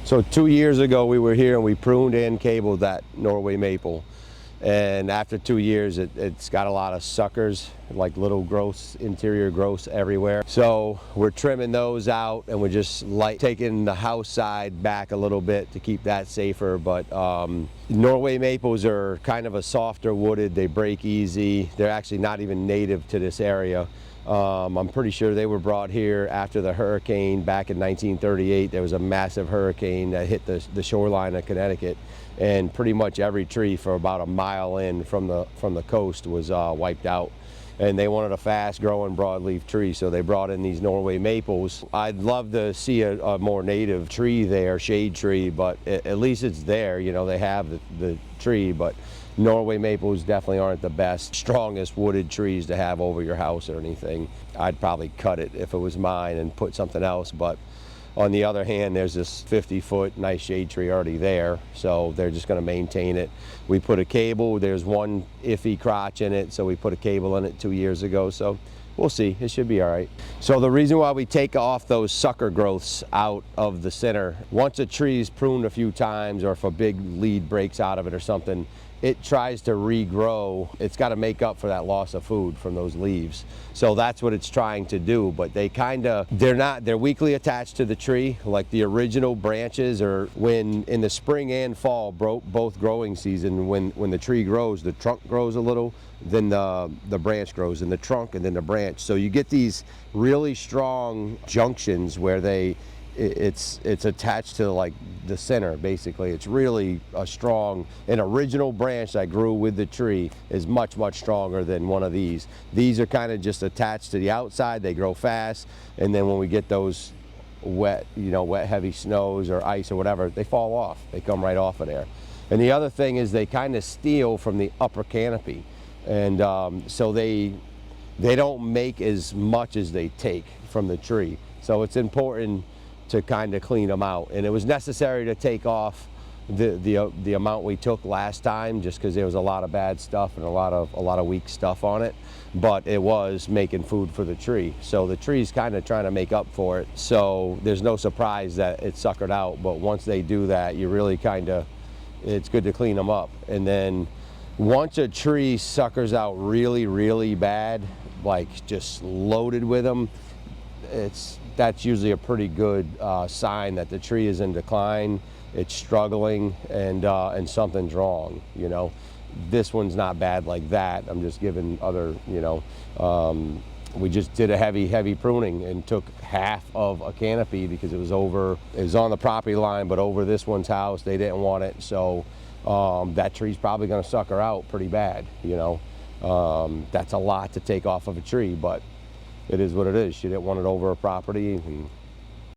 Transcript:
So 2 years ago we were here and we pruned and cabled that Norway maple. And after 2 years it's got a lot of suckers, like little growths, interior growths everywhere. So we're trimming those out and we're just taking the house side back a little bit to keep that safer. But Norway maples are kind of a softer wooded, they break easy. They're actually not even native to this area. I'm pretty sure they were brought here after the hurricane back in 1938. There was a massive hurricane that hit the shoreline of Connecticut, and pretty much every tree for about a mile in from the coast was wiped out. And they wanted a fast growing broadleaf tree, so they brought in these Norway maples. I'd love to see a more native tree there, shade tree, but at least it's there. You know, they have the tree, but Norway maples definitely aren't the best, strongest wooded trees to have over your house or anything. I'd probably cut it if it was mine and put something else, but on the other hand, there's this 50-foot nice shade tree already there, so they're just going to maintain it. We put a cable, there's one iffy crotch in it, so we put a cable in it 2 years ago, so we'll see, it should be all right. So the reason why we take off those sucker growths out of the center, once a tree is pruned a few times or if a big lead breaks out of it or something, it tries to regrow. It's got to make up for that loss of food from those leaves. So that's what it's trying to do, but they're weakly attached to the tree, like the original branches, or when in the spring and fall, both growing season, when the tree grows, the trunk grows a little, then the branch grows in the trunk and then the branch. So you get these really strong junctions where it's attached to like the center, basically. It's really an original branch that grew with the tree is much stronger than one of these. These are kind of just attached to the outside, they grow fast, and then when we get those wet heavy snows or ice or whatever, they fall off, they come right off of there. And the other thing is they kind of steal from the upper canopy, and so they don't make as much as they take from the tree. So it's important to kind of clean them out, and it was necessary to take off the amount we took last time, just because there was a lot of bad stuff and a lot of weak stuff on it, but it was making food for the tree, so the tree's kind of trying to make up for it. So there's no surprise that it's suckered out, but once they do that, you really it's good to clean them up. And then once a tree suckers out really bad, like just loaded with them, that's usually a pretty good sign that the tree is in decline, it's struggling, and something's wrong, you know. This one's not bad like that. I'm just giving other, we just did a heavy pruning and took half of a canopy because it was on the property line, but over this one's house. They didn't want it, so that tree's probably going to sucker out pretty bad, you know. That's a lot to take off of a tree, but it is what it is. She didn't want it over her property, and